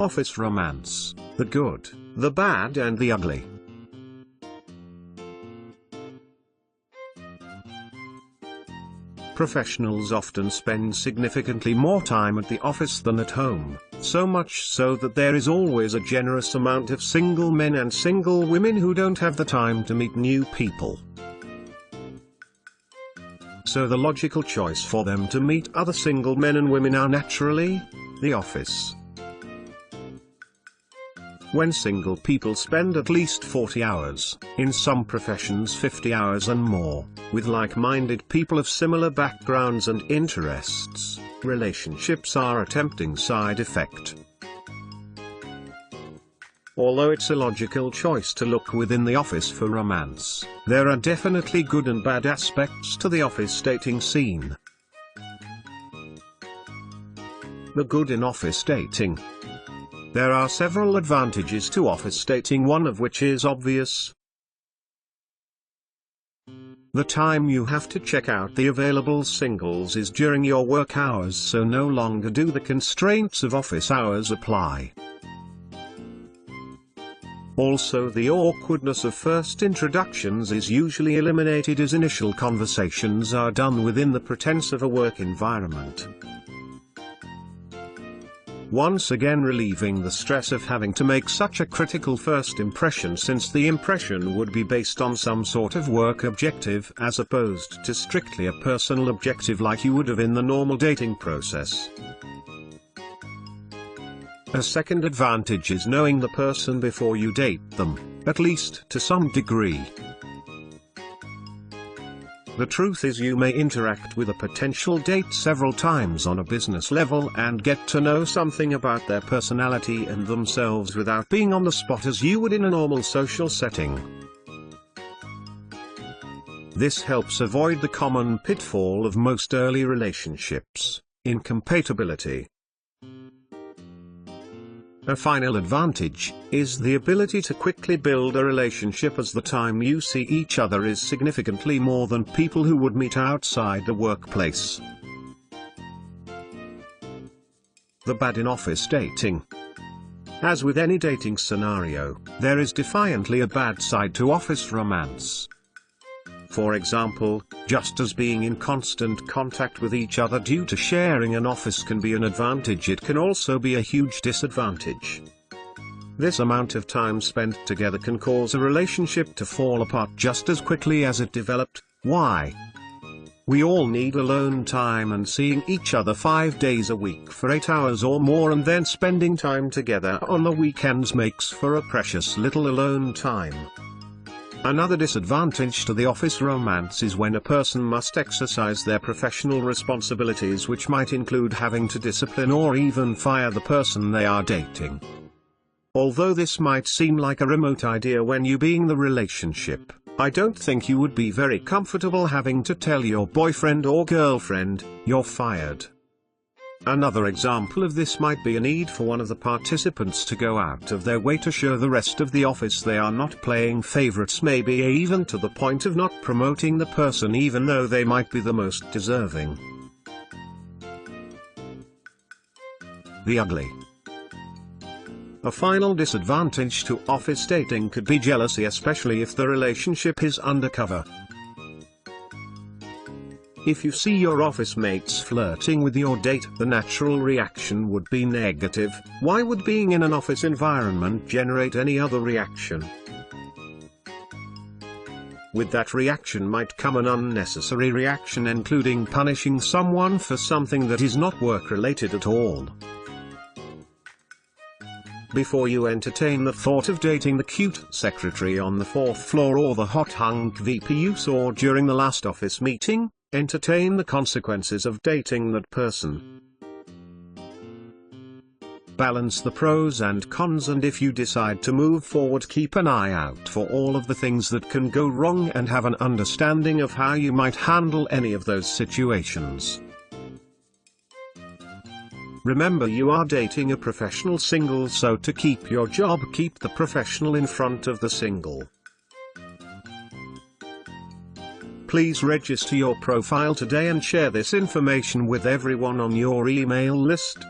Office romance: the good, the bad and the ugly. Professionals often spend significantly more time at the office than at home, so much so that there is always a generous amount of single men and single women who don't have the time to meet new people. So the logical choice for them to meet other single men and women are naturally the office. When single people spend at least 40 hours, in some professions 50 hours and more, with like-minded people of similar backgrounds and interests, relationships are a tempting side effect. Although it's a logical choice to look within the office for romance, there are definitely good and bad aspects to the office dating scene. The good in office dating. There are several advantages to office dating, one of which is obvious. The time you have to check out the available singles is during your work hours, so no longer do the constraints of office hours apply. Also, the awkwardness of first introductions is usually eliminated as initial conversations are done within the pretense of a work environment, once again relieving the stress of having to make such a critical first impression, since the impression would be based on some sort of work objective as opposed to strictly a personal objective like you would have in the normal dating process. A second advantage is knowing the person before you date them, at least to some degree. The truth is, you may interact with a potential date several times on a business level and get to know something about their personality and themselves without being on the spot as you would in a normal social setting. This helps avoid the common pitfall of most early relationships: incompatibility. A final advantage is the ability to quickly build a relationship, as the time you see each other is significantly more than people who would meet outside the workplace. The bad in office dating. As with any dating scenario, there is defiantly a bad side to office romance. For example, just as being in constant contact with each other due to sharing an office can be an advantage, it can also be a huge disadvantage. This amount of time spent together can cause a relationship to fall apart just as quickly as it developed. Why? We all need alone time, and seeing each other 5 days a week for 8 hours or more and then spending time together on the weekends makes for a precious little alone time. Another disadvantage to the office romance is when a person must exercise their professional responsibilities, which might include having to discipline or even fire the person they are dating. Although this might seem like a remote idea when you being the relationship, I don't think you would be very comfortable having to tell your boyfriend or girlfriend, "You're fired." Another example of this might be a need for one of the participants to go out of their way to show the rest of the office they are not playing favorites, maybe even to the point of not promoting the person even though they might be the most deserving. The ugly. A final disadvantage to office dating could be jealousy, especially if the relationship is undercover. If you see your office mates flirting with your date, the natural reaction would be negative. Why would being in an office environment generate any other reaction? With that reaction might come an unnecessary reaction, including punishing someone for something that is not work-related at all. Before you entertain the thought of dating the cute secretary on the 4th floor or the hot hunk VP you saw during the last office meeting, entertain the consequences of dating that person. Balance the pros and cons, and if you decide to move forward, keep an eye out for all of the things that can go wrong and have an understanding of how you might handle any of those situations. Remember, you are dating a professional single, so to keep your job, keep the professional in front of the single. Please register your profile today and share this information with everyone on your email list.